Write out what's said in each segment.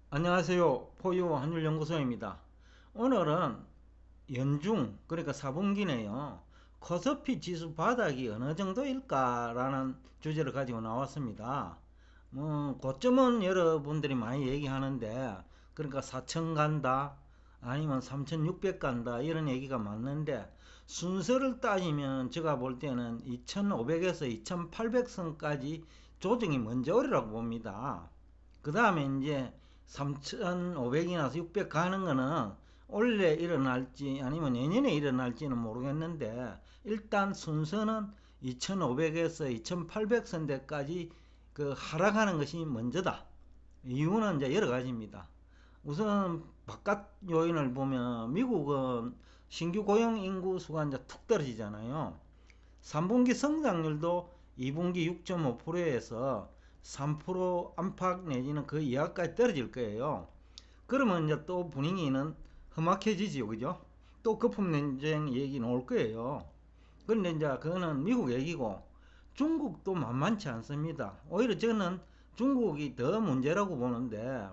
안녕하세요. 포유 환율연구소입니다. 오늘은 연중, 그러니까 4분기네요. 코스피 지수 바닥이 어느 정도일까라는 주제를 가지고 나왔습니다. 고점은 여러분들이 많이 얘기하는데, 그러니까 4천 간다, 아니면 3,600 간다, 이런 얘기가 많는데, 순서를 따지면 제가 볼 때는 2,500에서 2,800선까지 조정이 먼저 오리라고 봅니다. 그 다음에 이제 3,500이나 600 가는 거는 올해 일어날지 아니면 내년에 일어날지는 모르겠는데, 일단 순서는 2,500에서 2,800선대까지 그 하락하는 것이 먼저다. 이유는 이제 여러 가지입니다. 우선 바깥 요인을 보면 미국은 신규 고용 인구 수가 이제 툭 떨어지잖아요. 3분기 성장률도 2분기 6.5%에서 3% 안팎 내지는 그 이하까지 떨어질 거예요. 그러면 이제 또 분위기는 험악해지지요, 그죠? 또 거품 논쟁 얘기 나올 거예요. 그런데 이제 그거는 미국 얘기고, 중국도 만만치 않습니다. 오히려 저는 중국이 더 문제라고 보는데,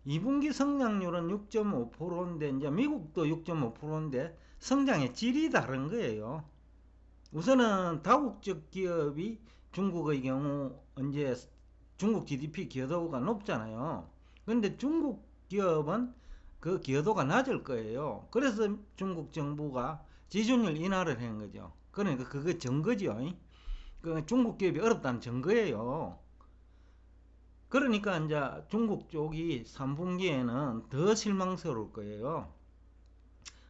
2분기 성장률은 6.5%인데 이제 미국도 6.5%인데 성장의 질이 다른 거예요. 우선은 다국적 기업이 중국의 경우 이제 중국 GDP 기여도가 높잖아요. 그런데 중국 기업은 그 기여도가 낮을 거예요. 그래서 중국 정부가 지준율 인하를 한 거죠. 그러니까 그게 증거죠. 그 중국 기업이 어렵다는 증거예요. 그러니까 이제 중국 쪽이 3분기에는 더 실망스러울 거예요.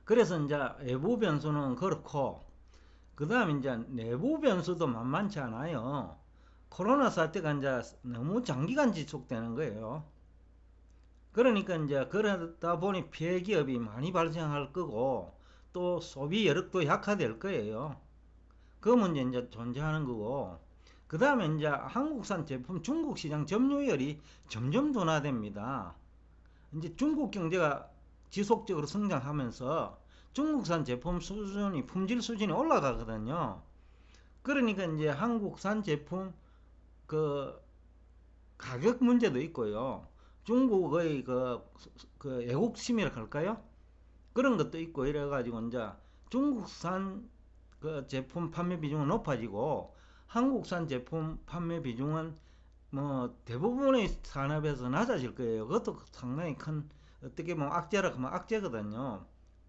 그래서 이제 외부 변수는 그렇고, 그 다음에 이제 내부 변수도 만만치 않아요. 코로나 사태가 이제 너무 장기간 지속되는 거예요. 그러니까 이제 그러다 보니 피해 기업이 많이 발생할 거고, 또 소비 여력도 약화될 거예요. 그 문제 이제 존재하는 거고, 그 다음에 이제 한국산 제품 중국 시장 점유율이 점점 둔화됩니다. 이제 중국 경제가 지속적으로 성장하면서 중국산 제품 수준이, 품질 수준이 올라가거든요. 그러니까 이제 한국산 제품 그 가격 문제도 있고요. 중국의 그 애국심이라 할까요? 그런 것도 있고 이래가지고 이제 중국산 그 제품 판매 비중은 높아지고, 한국산 제품 판매 비중은 뭐 대부분의 산업에서 낮아질 거예요. 그것도 상당히 큰, 어떻게 보면 악재라 하면 악재거든요.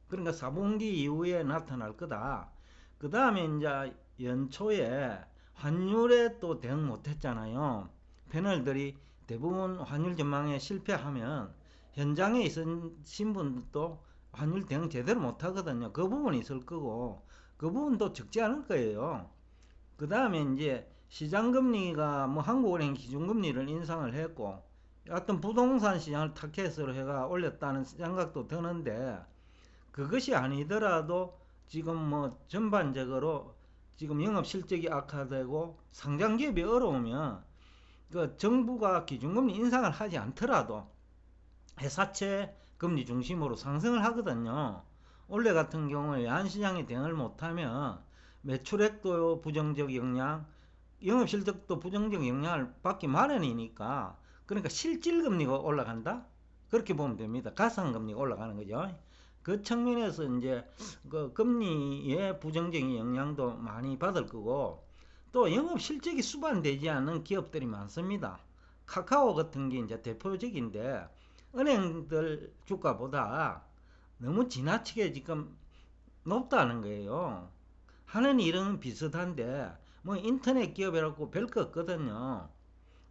그러니까 4분기 이후에 나타날 거다. 그 다음에 이제 연초에 환율에 또 대응 못했잖아요. 패널들이 대부분 환율 전망에 실패하면 현장에 있으신 분들도 환율 대응 제대로 못하거든요. 그 부분이 있을 거고, 그 부분도 적지 않을 거예요. 그 다음에 이제 시장금리가 뭐 한국은행 기준금리를 인상을 했고, 어떤 부동산 시장을 타켓으로 해가 올렸다는 생각도 드는데, 그것이 아니더라도 지금 뭐 전반적으로 지금 영업 실적이 악화되고 상장 기업이 어려우면 그 정부가 기준금리 인상을 하지 않더라도 회사채 금리 중심으로 상승을 하거든요. 올해 같은 경우에 외환시장이 대응을 못하면 매출액도 부정적 영향, 영업실적도 부정적 영향을 받기 마련이니까, 그러니까 실질금리가 올라간다? 그렇게 보면 됩니다. 가상금리가 올라가는 거죠. 그 측면에서 이제 그 금리의 부정적인 영향도 많이 받을 거고, 또 영업실적이 수반되지 않는 기업들이 많습니다. 카카오 같은 게 이제 대표적인데, 은행들 주가보다 너무 지나치게 지금 높다는 거예요. 하는 일은 비슷한데 뭐 인터넷 기업이라고 별 거 없거든요.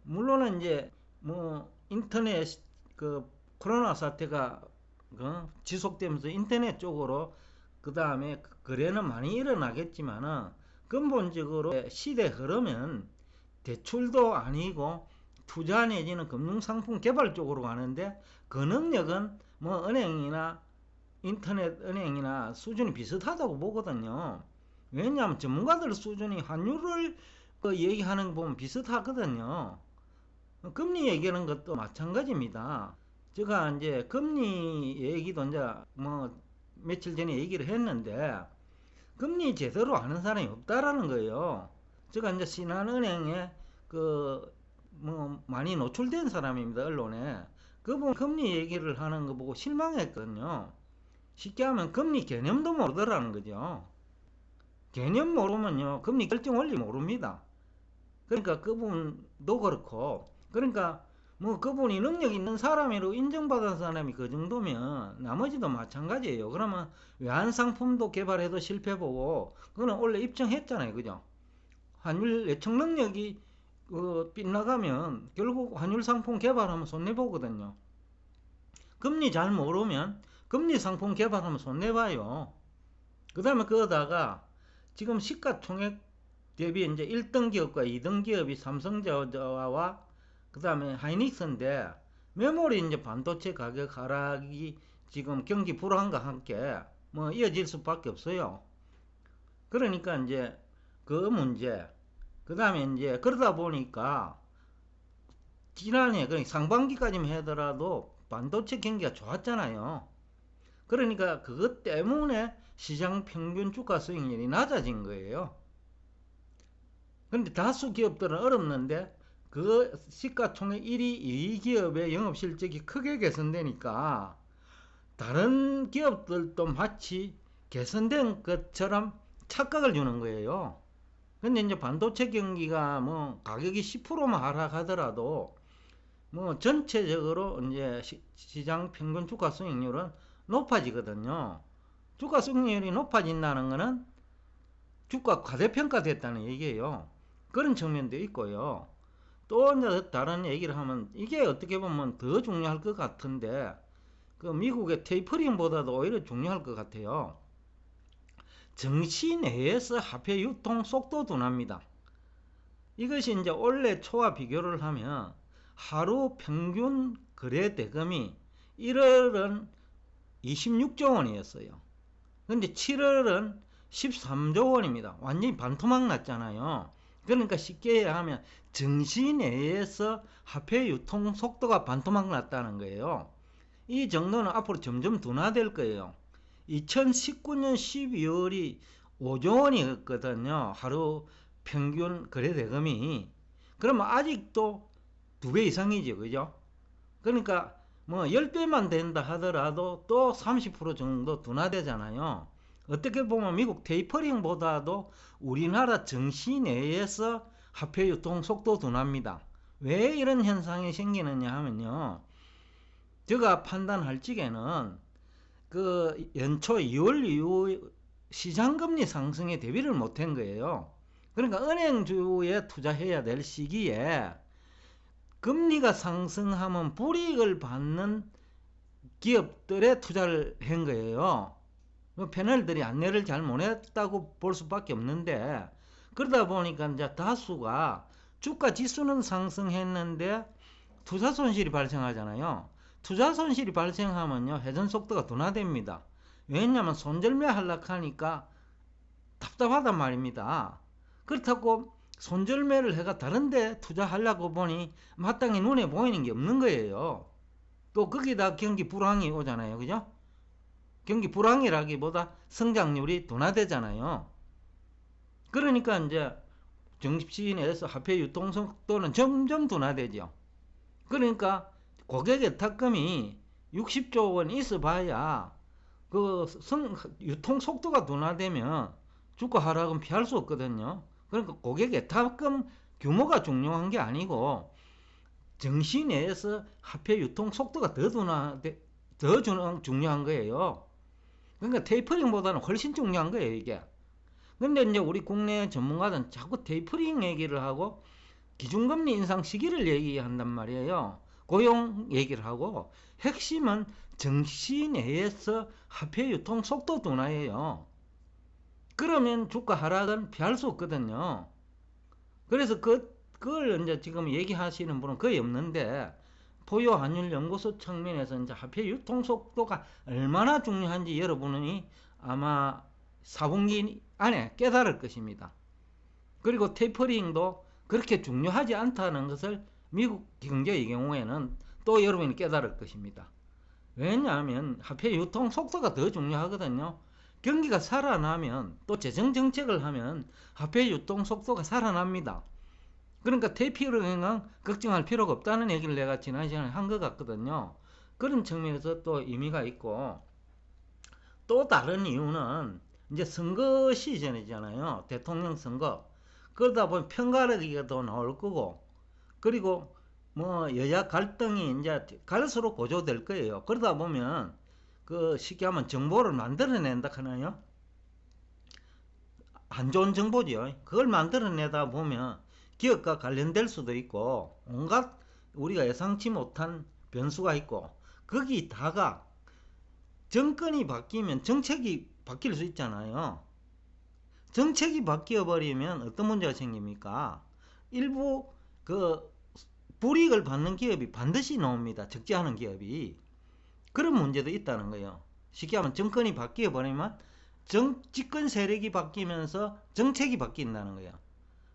물론 이제 뭐 인터넷 그 코로나 사태가 지속되면서 인터넷 쪽으로 그 다음에 거래는 많이 일어나겠지만은, 근본적으로 시대 흐름은 대출도 아니고 투자 내지는 금융상품 개발 쪽으로 가는데, 그 능력은 뭐 은행이나 인터넷 은행이나 수준이 비슷하다고 보거든요. 왜냐하면 전문가들 수준이 환율을 얘기하는 거 보면 비슷하거든요. 금리 얘기하는 것도 마찬가지입니다. 제가 이제 금리 얘기도 이제 뭐 며칠 전에 얘기를 했는데, 금리 제대로 아는 사람이 없다라는 거예요. 제가 이제 신한은행에 그 뭐 많이 노출된 사람입니다, 언론에. 그분 금리 얘기를 하는 거 보고 실망했거든요. 쉽게 하면 금리 개념도 모르더라는 거죠. 개념 모르면요, 금리 결정 원리 모릅니다. 그러니까 그분도 그렇고, 그러니까 뭐 그분이 능력 있는 사람으로 인정받은 사람이 그 정도면 나머지도 마찬가지예요. 그러면 외환 상품도 개발해도 실패보고, 그거는 원래 입증했잖아요, 그죠? 환율 예측 능력이 빗나가면 결국 환율 상품 개발하면 손해보거든요. 금리 잘 모르면 금리 상품 개발하면 손해봐요. 그 다음에 그거다가 지금 시가총액 대비 이제 1등 기업과 2등 기업이 삼성전자와 그 다음에 하이닉스인데, 메모리 이제 반도체 가격 하락이 지금 경기 불황과 함께 뭐 이어질 수밖에 없어요. 그러니까 이제 그 문제, 그 다음에 이제 그러다 보니까 지난해 그러니까 상반기까지만 하더라도 반도체 경기가 좋았잖아요. 그러니까 그것 때문에 시장 평균 주가 수익률이 낮아진 거예요. 그런데 다수 기업들은 어렵는데 그 시가총액 1위, 2위 기업의 영업실적이 크게 개선되니까 다른 기업들도 마치 개선된 것처럼 착각을 주는 거예요. 근데 이제 반도체 경기가 뭐 가격이 10%만 하락하더라도 뭐 전체적으로 이제 시장 평균 주가 수익률은 높아지거든요. 주가 수익률이 높아진다는 것은 주가 과대평가됐다는 얘기예요. 그런 측면도 있고요. 또 이제 다른 얘기를 하면 이게 어떻게 보면 더 중요할 것 같은데, 그 미국의 테이퍼링보다도 오히려 중요할 것 같아요. 증시 내에서 화폐 유통 속도 둔화입니다. 이것이 이제 올해 초와 비교를 하면 하루 평균 거래 대금이 1월은 26조 원이었어요. 근데 7월은 13조 원입니다. 완전히 반토막 났잖아요. 그러니까 쉽게 하면 증시 내에서 화폐 유통 속도가 반토막 났다는 거예요. 이 정도는 앞으로 점점 둔화될 거예요. 2019년 12월이 5조 원이었거든요. 하루 평균 거래 대금이. 그러면 아직도 2배 이상이죠. 그죠? 그러니까 뭐 10배만 된다 하더라도 또 30% 정도 둔화되잖아요. 어떻게 보면 미국 테이퍼링보다도 우리나라 증시 내에서 화폐 유통 속도 둔화입니다. 왜 이런 현상이 생기느냐 하면요, 제가 판단할 적에는 그 연초 2월 이후 시장금리 상승에 대비를 못한 거예요. 그러니까 은행주에 투자해야 될 시기에 금리가 상승하면 불이익을 받는 기업들에 투자를 한 거예요. 패널들이 안내를 잘 못했다고 볼 수밖에 없는데, 그러다 보니까 이제 다수가 주가 지수는 상승했는데 투자 손실이 발생하잖아요. 투자 손실이 발생하면요, 회전 속도가 둔화됩니다. 왜냐하면 손절매 하락하니까 답답하단 말입니다. 그렇다고 손절매를 해가 다른데 투자하려고 보니 마땅히 눈에 보이는 게 없는 거예요. 또 거기다 경기 불황이 오잖아요. 그죠? 경기 불황이라기보다 성장률이 둔화되잖아요. 그러니까 이제 정시 내에서 화폐 유통 속도는 점점 둔화되죠. 그러니까 고객 예탁금이 60조 원 있어 봐야 그 유통 속도가 둔화되면 주가 하락은 피할 수 없거든요. 그러니까 고객 예탁금 규모가 중요한 게 아니고 정시 내에서 화폐 유통 속도가 더 중요한 거예요. 그러니까 테이퍼링보다는 훨씬 중요한 거예요, 이게. 근데 이제 우리 국내 전문가들은 자꾸 테이퍼링 얘기를 하고 기준금리 인상 시기를 얘기한단 말이에요. 고용 얘기를 하고 핵심은 정시 내에서 화폐 유통 속도 둔화예요. 그러면 주가 하락은 피할 수 없거든요. 그래서 그걸 이제 지금 얘기하시는 분은 거의 없는데, 포유 환율 연구소 측면에서 이제 화폐 유통 속도가 얼마나 중요한지 여러분이 아마 4분기 안에 깨달을 것입니다. 그리고 테이퍼링도 그렇게 중요하지 않다는 것을 미국 경제의 경우에는 또 여러분이 깨달을 것입니다. 왜냐하면 화폐 유통 속도가 더 중요하거든요. 경기가 살아나면 또 재정 정책을 하면 화폐 유통 속도가 살아납니다. 그러니까 대피령은 걱정할 필요가 없다는 얘기를 내가 지난 시간에 한 것 같거든요. 그런 측면에서 또 의미가 있고, 또 다른 이유는 이제 선거 시즌이잖아요. 대통령 선거. 그러다 보면 편가르기가 더 나올 거고, 그리고 뭐 여야 갈등이 이제 갈수록 고조될 거예요. 그러다 보면 그 쉽게 하면 정보를 만들어낸다 하나요? 안 좋은 정보죠. 그걸 만들어내다 보면 기업과 관련될 수도 있고 온갖 우리가 예상치 못한 변수가 있고, 거기다가 정권이 바뀌면 정책이 바뀔 수 있잖아요. 정책이 바뀌어 버리면 어떤 문제가 생깁니까? 일부 그 불이익을 받는 기업이 반드시 나옵니다. 적지 않은 기업이. 그런 문제도 있다는 거예요. 쉽게 하면 정권이 바뀌어 버리면 집권 세력이 바뀌면서 정책이 바뀐다는 거예요.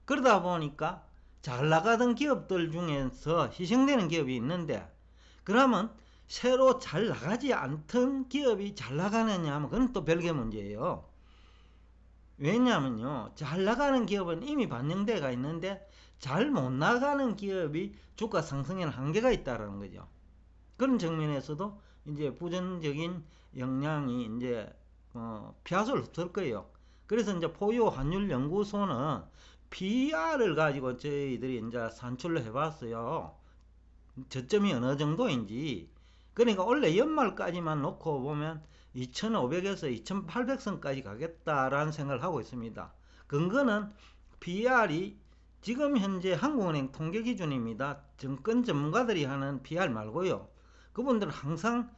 그러다 보니까 잘 나가던 기업들 중에서 희생되는 기업이 있는데, 그러면 새로 잘 나가지 않던 기업이 잘 나가느냐 하면 그건 또 별개 문제예요. 왜냐면요, 잘 나가는 기업은 이미 반영돼가 있는데 잘 못 나가는 기업이 주가 상승에는 한계가 있다는 거죠. 그런 측면에서도 이제 부정적인 영향이 이제 피할 없을 거예요. 그래서 이제 포유 환율 연구소는 PR을 가지고 저희들이 이제 산출을 해봤어요. 저점이 어느 정도인지. 그러니까 원래 연말까지만 놓고 보면 2,500에서 2,800선까지 가겠다라는 생각을 하고 있습니다. 근거는 PR이 지금 현재 한국은행 통계 기준입니다. 정권 전문가들이 하는 PR 말고요. 그분들은 항상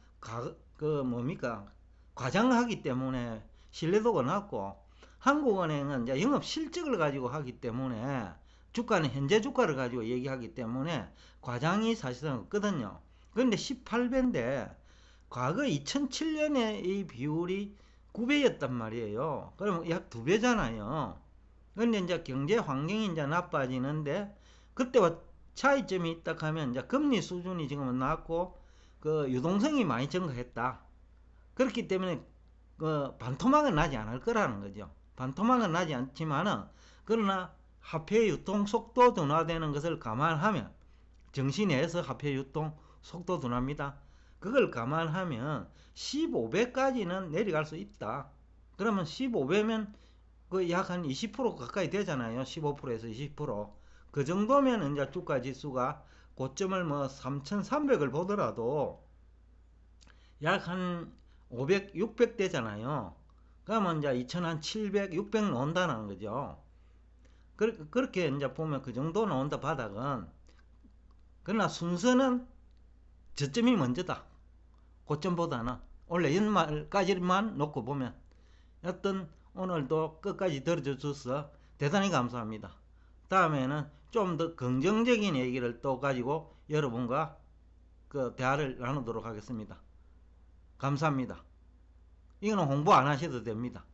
과장하기 때문에 신뢰도가 낮고, 한국은행은 이제 영업 실적을 가지고 하기 때문에 주가는 현재 주가를 가지고 얘기하기 때문에 과장이 사실은 없거든요. 그런데 18배인데 과거 2007년에 이 비율이 9배였단 말이에요. 그러면 약 2배잖아요. 그런데 이제 경제 환경이 이제 나빠지는데, 그때와 차이점이 있다 하면 이제 금리 수준이 지금은 낮고 그 유동성이 많이 증가했다. 그렇기 때문에 그 반토막은 나지 않을 거라는 거죠. 반토막은 나지 않지만은, 그러나 화폐 유통 속도 둔화되는 것을 감안하면, 정시 내에서 화폐 유통 속도 둔화입니다. 그걸 감안하면 15배까지는 내려갈 수 있다. 그러면 15배면 그 약 한 20% 가까이 되잖아요. 15%에서 20%. 그 정도면 이제 주가 지수가 고점을 뭐 3,300을 보더라도 약 한 500, 600 되잖아요. 그러면 이제 2,700, 600 나온다는 거죠. 그렇게 이제 보면 그 정도 나온다 바닥은. 그러나 순서는 저점이 먼저다. 고점보다는. 원래 연말까지만 놓고 보면. 여튼 오늘도 끝까지 들어줘서 대단히 감사합니다. 다음에는 좀 더 긍정적인 얘기를 또 가지고 여러분과 그 대화를 나누도록 하겠습니다. 감사합니다. 이거는 홍보 안 하셔도 됩니다.